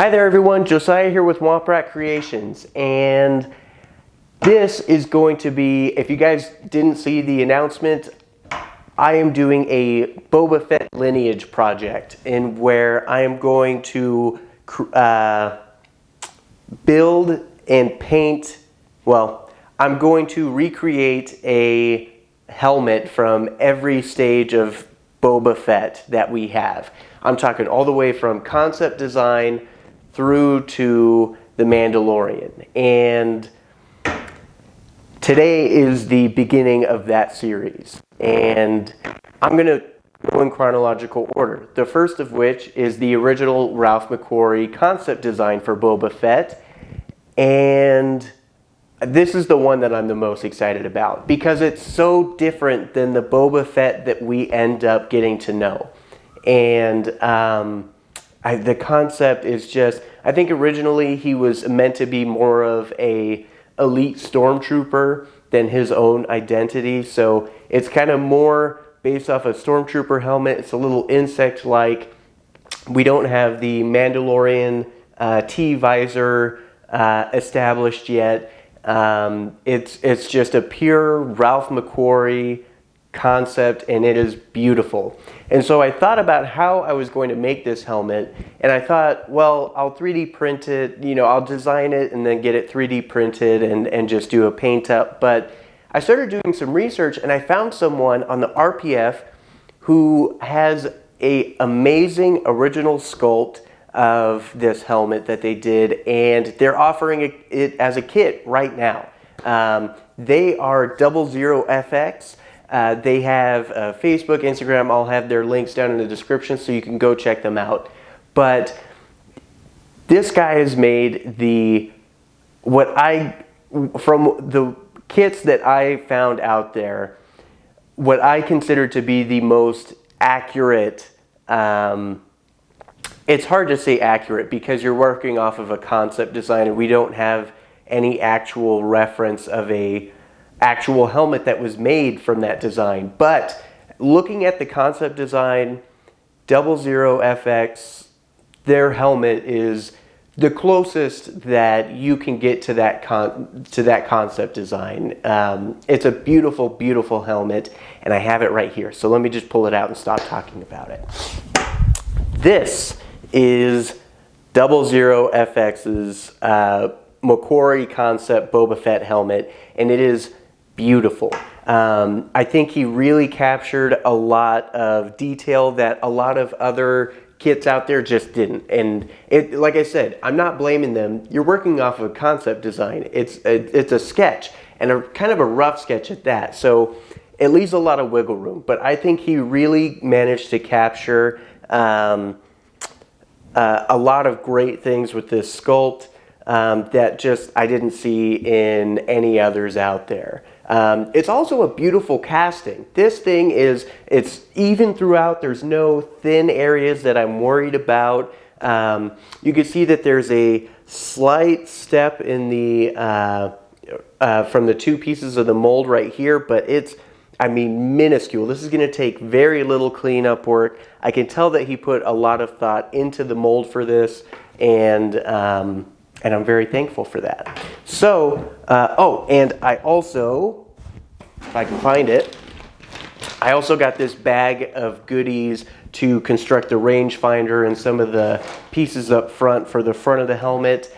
Hi there everyone, Josiah here with Womprat Creations, and this is going to be, if you guys didn't see the announcement, I am doing a Fett Lineage Project in where I am going to build and paint, well, I'm going to recreate a helmet from every stage of Boba Fett that we have. I'm talking all the way from concept design through to the Mandalorian, and today is the beginning of that series, and I'm going to go in chronological order. The first of which is the original Ralph McQuarrie concept design for Boba Fett, and this is the one that I'm the most excited about because it's so different than the Boba Fett that we end up getting to know. And the concept is just, I think originally he was meant to be more of a elite stormtrooper than his own identity. So it's kind of more based off a stormtrooper helmet. It's a little insect-like. We don't have the Mandalorian T-visor established yet. It's just a pure Ralph McQuarrie concept, and it is beautiful. And so I thought about how I was going to make this helmet, and I thought, well, I'll 3D print it, I'll design it and then get it 3D printed and just do a paint up. But I started doing some research, and I found someone on the RPF who has an amazing original sculpt of this helmet that they did, and they're offering it as a kit right now. They are 00FX. They have Facebook, Instagram. I'll have their links down in the description so you can go check them out. But this guy has made from the kits that I found out there, what I consider to be the most accurate. It's hard to say accurate because you're working off of a concept design, and we don't have any actual reference of a actual helmet that was made from that design. But looking at the concept design, 00FX, their helmet is the closest that you can get to that concept design. It's a beautiful, beautiful helmet, and I have it right here. So let me just pull it out and stop talking about it. This is 00FX's McQuarrie concept Boba Fett helmet, and it is beautiful. I think he really captured a lot of detail that a lot of other kits out there just didn't. And like I said, I'm not blaming them. You're working off of a concept design. It's a sketch, and a kind of a rough sketch at that. So it leaves a lot of wiggle room. But I think he really managed to capture a lot of great things with this sculpt that just I didn't see in any others out there. It's also a beautiful casting. This thing it's even throughout. There's no thin areas that I'm worried about. You can see that there's a slight step in the from the two pieces of the mold right here, but it's, I mean, minuscule. This is going to take very little cleanup work. I can tell that he put a lot of thought into the mold for this, and I'm very thankful for that. So, oh, and I also, if I can find it, I also got this bag of goodies to construct the rangefinder and some of the pieces up front for the front of the helmet.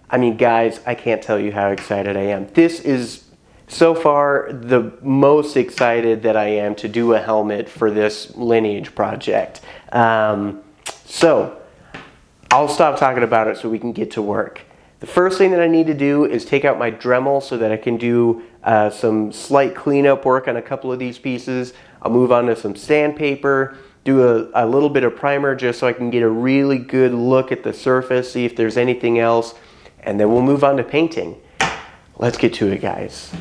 I mean, guys, I can't tell you how excited I am. This is, so far, the most excited that I am to do a helmet for this Lineage project. So, I'll stop talking about it so we can get to work. The first thing that I need to do is take out my Dremel so that I can do some slight cleanup work on a couple of these pieces. I'll move on to some sandpaper, do a little bit of primer just so I can get a really good look at the surface, see if there's anything else, and then we'll move on to painting. Let's get to it, guys.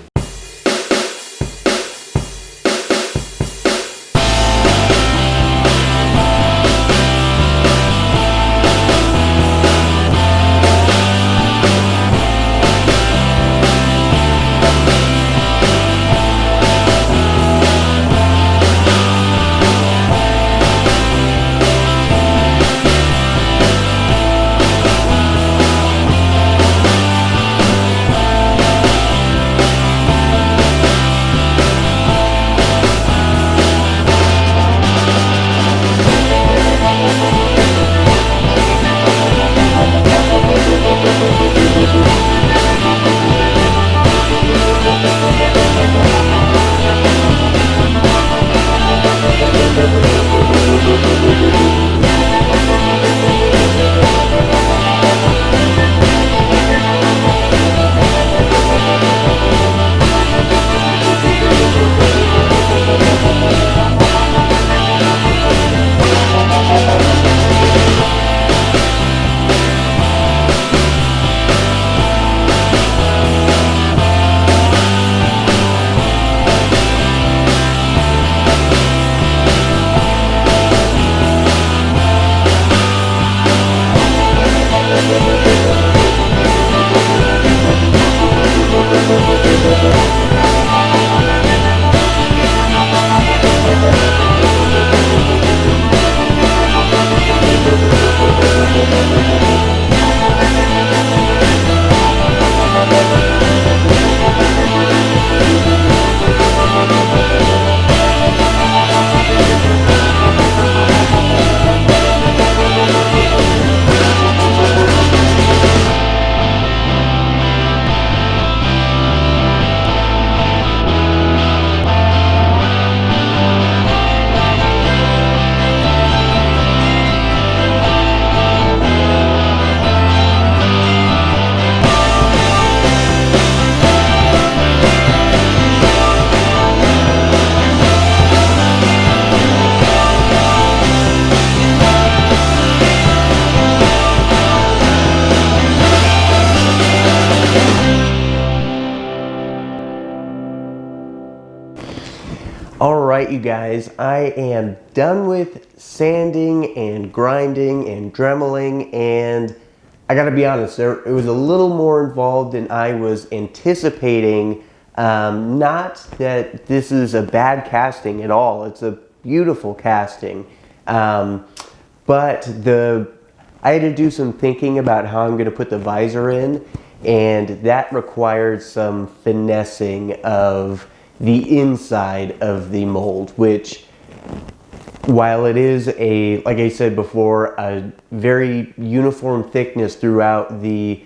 All right, you guys, I am done with sanding and grinding and dremeling, and I gotta be honest, it was a little more involved than I was anticipating. Not that this is a bad casting at all, it's a beautiful casting. But I had to do some thinking about how I'm gonna put the visor in, and that required some finessing of the inside of the mold, which, while it is like I said before, a very uniform thickness throughout, the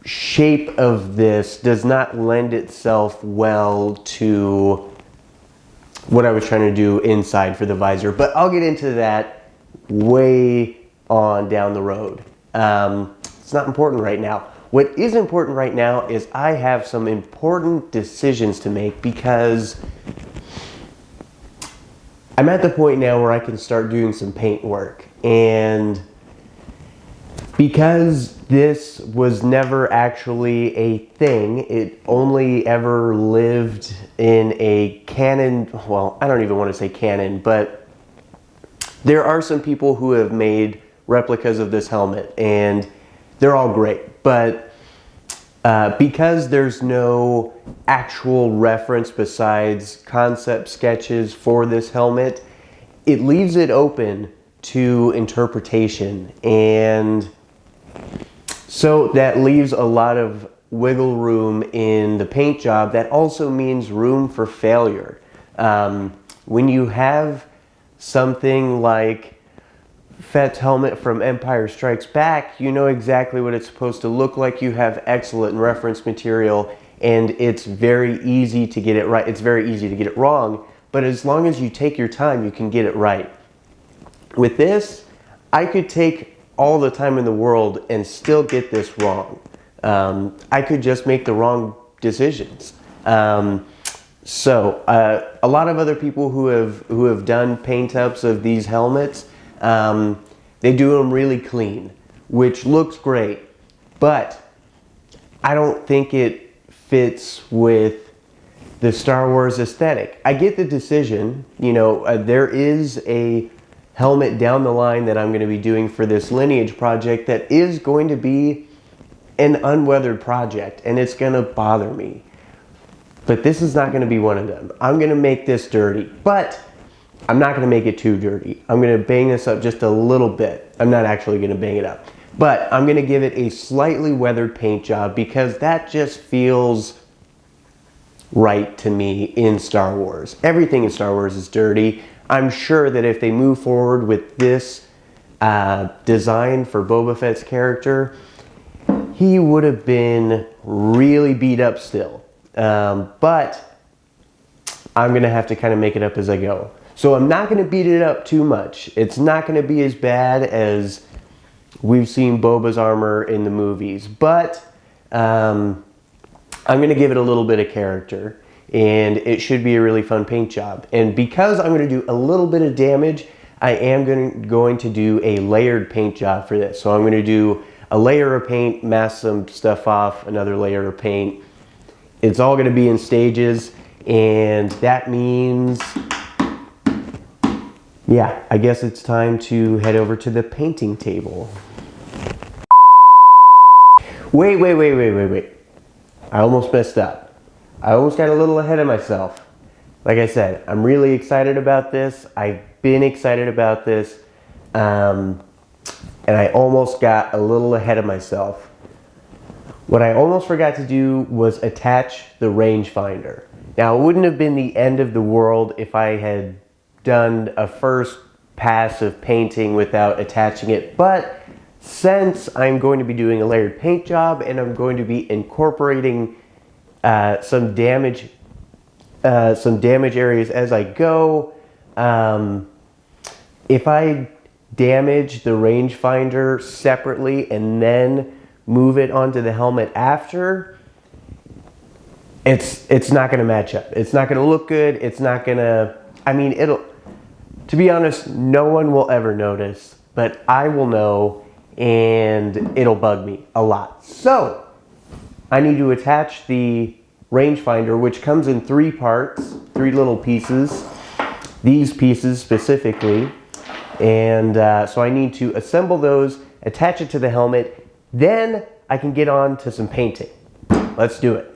shape of this does not lend itself well to what I was trying to do inside for the visor. But I'll get into that way on down the road. It's not important right now. What is important right now is I have some important decisions to make, because I'm at the point now where I can start doing some paint work. And because this was never actually a thing, it only ever lived in a canon, well, I don't even want to say canon, but there are some people who have made replicas of this helmet, and they're all great. But because there's no actual reference besides concept sketches for this helmet, it leaves it open to interpretation. And so that leaves a lot of wiggle room in the paint job. That also means room for failure. When you have something like Fett's helmet from Empire Strikes Back, you know exactly what it's supposed to look like. You have excellent reference material, and it's very easy to get it right. It's very easy to get it wrong, but as long as you take your time, you can get it right. With this, I could take all the time in the world and still get this wrong. I could just make the wrong decisions. So a lot of other people who have done paint ups of these helmets, they do them really clean, which looks great, but I don't think it fits with the Star Wars aesthetic. I get the decision, you know, there is a helmet down the line that I'm going to be doing for this Lineage project that is going to be an unweathered project, and it's going to bother me. But this is not going to be one of them. I'm going to make this dirty, but I'm not going to make it too dirty. I'm going to bang this up just a little bit. I'm not actually going to bang it up, but I'm going to give it a slightly weathered paint job, because that just feels right to me in Star Wars. Everything in Star Wars is dirty. I'm sure that if they move forward with this design for Boba Fett's character, he would have been really beat up still. But I'm going to have to kind of make it up as I go. So I'm not going to beat it up too much. It's not going to be as bad as we've seen Boba's armor in the movies, but I'm going to give it a little bit of character, and it should be a really fun paint job. And because I'm going to do a little bit of damage, I am going to do a layered paint job for this. So I'm going to do a layer of paint, mask some stuff off, another layer of paint. It's all going to be in stages, and that means, yeah, I guess it's time to head over to the painting table. Wait. I almost messed up. I almost got a little ahead of myself. Like I said, I'm really excited about this. I've been excited about this. And I almost got a little ahead of myself. What I almost forgot to do was attach the rangefinder. Now, it wouldn't have been the end of the world if I had done a first pass of painting without attaching it, but since I'm going to be doing a layered paint job and I'm going to be incorporating some damage areas as I go, if I damage the rangefinder separately and then move it onto the helmet after, it's not going to match up. It's not going to look good. It's not going to, I mean, to be honest, no one will ever notice, but I will know, and it'll bug me a lot. So I need to attach the rangefinder, which comes in 3 parts. three little pieces, these pieces specifically, and so I need to assemble those, attach it to the helmet, then I can get on to some painting. Let's do it.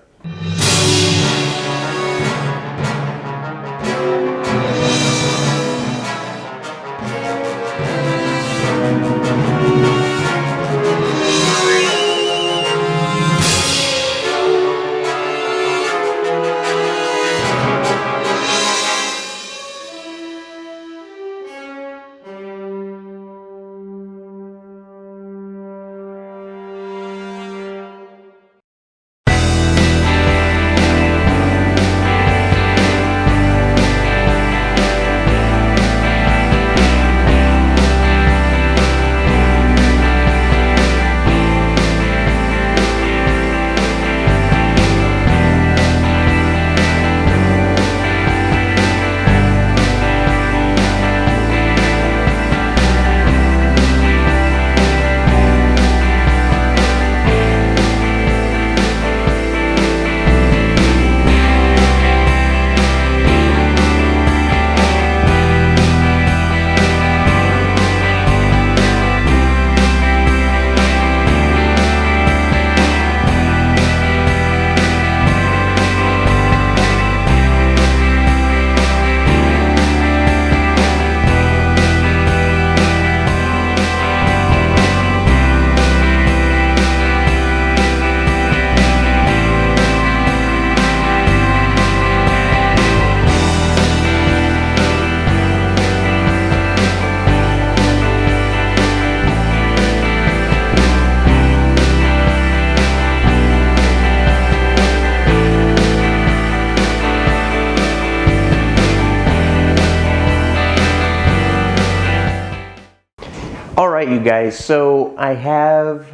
Alright you guys, so I have,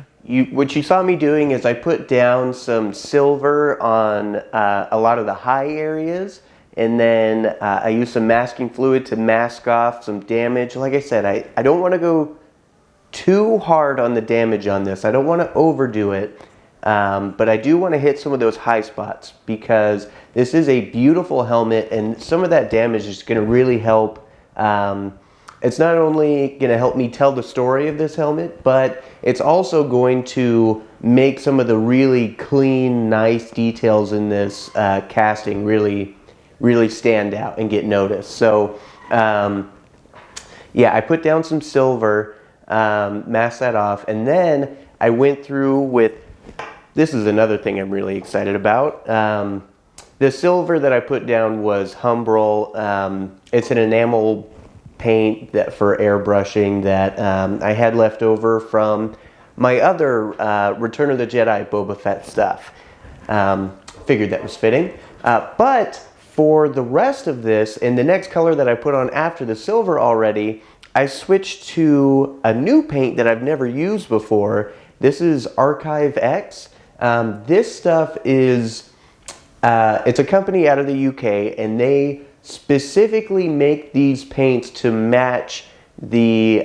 what you saw me doing is I put down some silver on a lot of the high areas, and then I used some masking fluid to mask off some damage. Like I said, I don't want to go too hard on the damage on this. I don't want to overdo it, but I do want to hit some of those high spots because this is a beautiful helmet and some of that damage is going to really help. It's not only going to help me tell the story of this helmet, but it's also going to make some of the really clean, nice details in this casting really stand out and get noticed. So, yeah, I put down some silver, masked that off, and then I went through with, this is another thing I'm really excited about. The silver that I put down was Humbrol. It's an enamel paint that for airbrushing that I had left over from my other Return of the Jedi Boba Fett stuff. Figured that was fitting. But for the rest of this, and the next color that I put on after the silver already, I switched to a new paint that I've never used before. This is Archive X. This stuff is, it's a company out of the UK, and they specifically make these paints to match the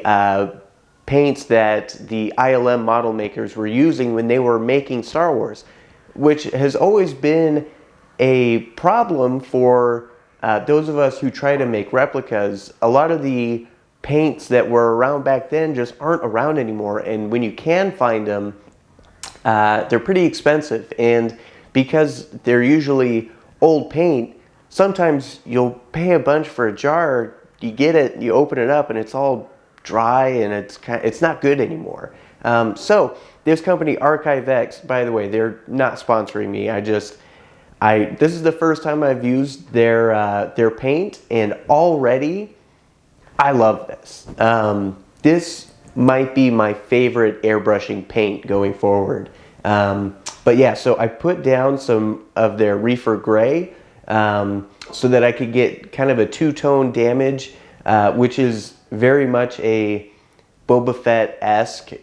paints that the ILM model makers were using when they were making Star Wars, which has always been a problem for those of us who try to make replicas. A lot of the paints that were around back then just aren't around anymore, and when you can find them, they're pretty expensive, and because they're usually old paint, sometimes you'll pay a bunch for a jar, you get it, you open it up, and it's all dry, and it's not good anymore. So this company, Archive X, by the way, they're not sponsoring me. This is the first time I've used their paint, and already I love this. This might be my favorite airbrushing paint going forward. But yeah, so I put down some of their Reefer Gray, so that I could get kind of a two-tone damage, which is very much a Boba Fett-esque. You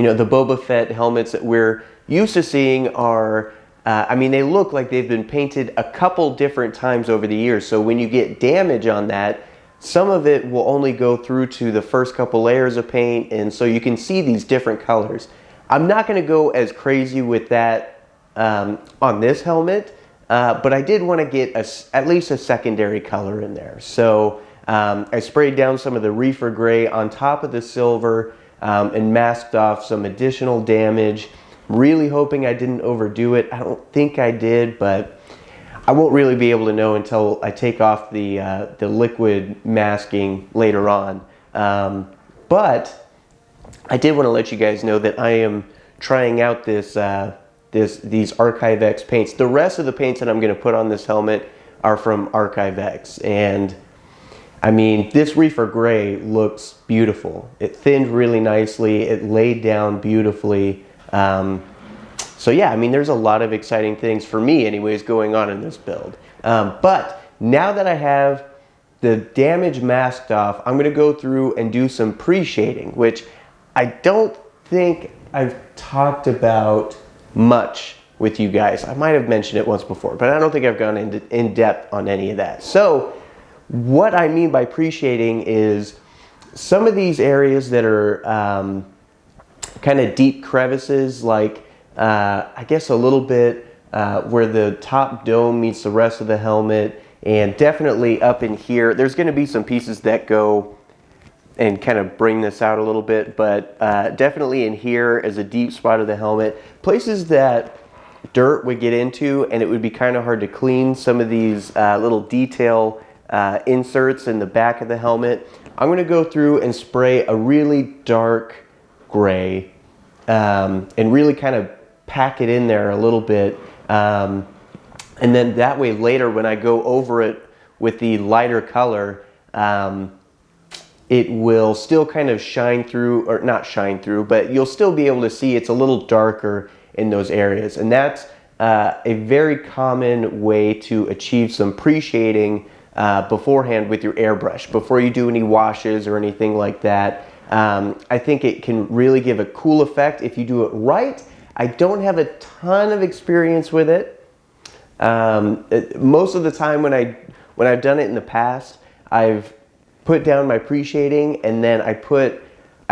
know, the Boba Fett helmets that we're used to seeing are, I mean, they look like they've been painted a couple different times over the years. So when you get damage on that, some of it will only go through to the first couple layers of paint, and so you can see these different colors. I'm not going to go as crazy with that on this helmet. but I did want to get at least a secondary color in there. So I sprayed down some of the reefer gray on top of the silver and masked off some additional damage. Really hoping I didn't overdo it. I don't think I did, but I won't really be able to know until I take off the liquid masking later on. But I did want to let you guys know that I am trying out these Archive X paints. The rest of the paints that I'm going to put on this helmet are from Archive X, and I mean, this reefer gray looks beautiful. It thinned really nicely. It laid down beautifully. So yeah, I mean, there's a lot of exciting things for me anyways going on in this build. But now that I have the damage masked off, I'm going to go through and do some pre-shading, which I don't think I've talked about much with you guys. I might have mentioned it once before, but I don't think I've gone in depth on any of that. So what I mean by pre-shading is some of these areas that are kind of deep crevices, like I guess a little bit where the top dome meets the rest of the helmet, and definitely up in here. There's going to be some pieces that go and kind of bring this out a little bit, but definitely in here is a deep spot of the helmet. Places that dirt would get into and it would be kind of hard to clean. Some of these little detail inserts in the back of the helmet. I'm going to go through and spray a really dark gray and really kind of pack it in there a little bit. And then that way later when I go over it with the lighter color, it will still kind of shine through, or not shine through, but you'll still be able to see it's a little darker in those areas. And that's a very common way to achieve some pre-shading beforehand with your airbrush, before you do any washes or anything like that. I think it can really give a cool effect if you do it right. I don't have a ton of experience with it. Most of the time when I've done it in the past, I've put down my pre-shading and then I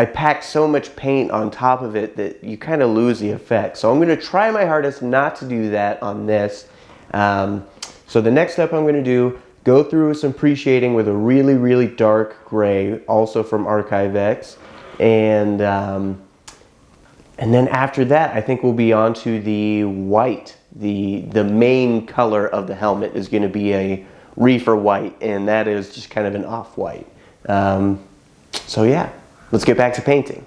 pack so much paint on top of it that you kind of lose the effect. So I'm going to try my hardest not to do that on this. So the next step I'm going to do, go through with some pre-shading with a really, really dark gray, also from Archive X. And then after that, I think we'll be on to the white. The main color of the helmet is going to be a reefer white, and that is just kind of an off-white. So yeah, let's get back to painting.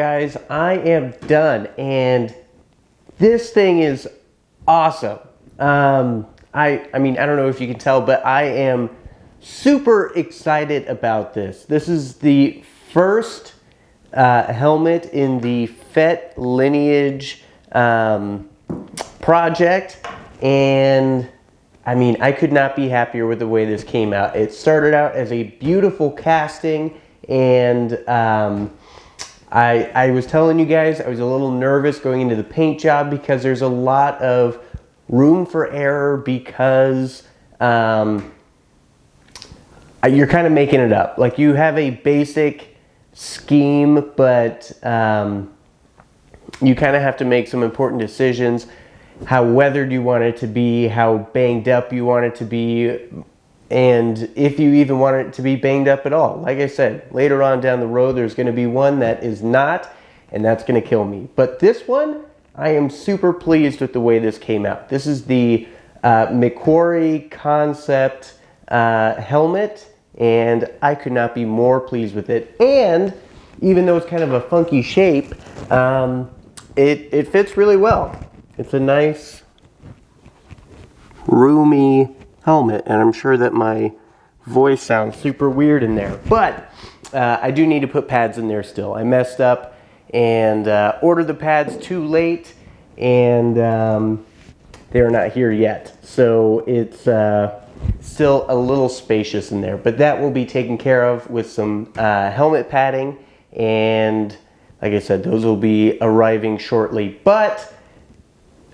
guys, I am done, and this thing is awesome. I mean, I don't know if you can tell, but I am super excited about this. This is the first helmet in the Fett Lineage project, and I mean, I could not be happier with the way this came out. It started out as a beautiful casting, and I was telling you guys I was a little nervous going into the paint job because there's a lot of room for error because you're kind of making it up. Like, you have a basic scheme, but you kind of have to make some important decisions. How weathered you want it to be, how banged up you want it to be, and if you even want it to be banged up at all. Like I said, later on down the road, there's going to be one that is not, and that's going to kill me. But this one, I am super pleased with the way this came out. This is the McQuarrie concept helmet, and I could not be more pleased with it. And even though it's kind of a funky shape, it fits really well. It's a nice, roomy helmet, and I'm sure that my voice sounds super weird in there. But I do need to put pads in there still. I messed up and ordered the pads too late, and they're not here yet. So it's still a little spacious in there. But that will be taken care of with some helmet padding, and like I said, those will be arriving shortly. But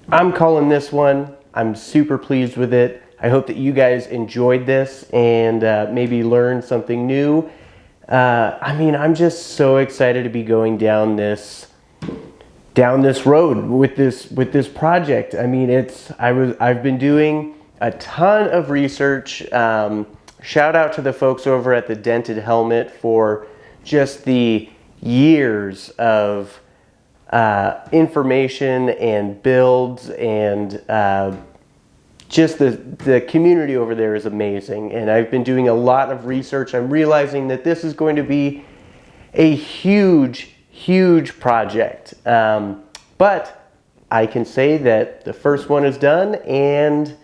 I'm calling this one. I'm super pleased with it. I hope that you guys enjoyed this and maybe learned something new. I mean, I'm just so excited to be going down this road with this project. I mean, I've been doing a ton of research. Shout out to the folks over at the Dented Helmet for just the years of information and builds, and just the community over there is amazing. And I've been doing a lot of research. I'm realizing that this is going to be a huge project. But I can say that the first one is done, and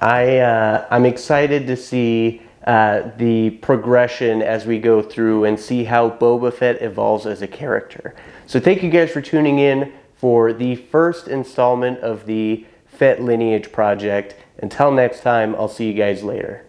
I'm excited to see the progression as we go through and see how Boba Fett evolves as a character. So thank you guys for tuning in for the first installment of the Fett Lineage Project. Until next time, I'll see you guys later.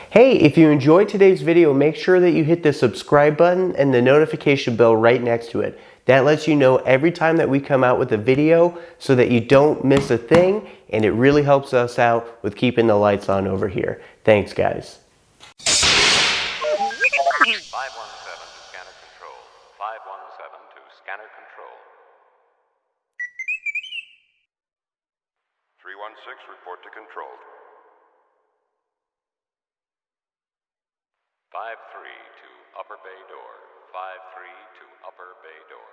Hey, if you enjoyed today's video, make sure that you hit the subscribe button and the notification bell right next to it. That lets you know every time that we come out with a video so that you don't miss a thing, and it really helps us out with keeping the lights on over here. Thanks, guys. 517 to scanner control. 517 to scanner control. 316, report to control. 53 to upper bay door. 53 to upper bay door.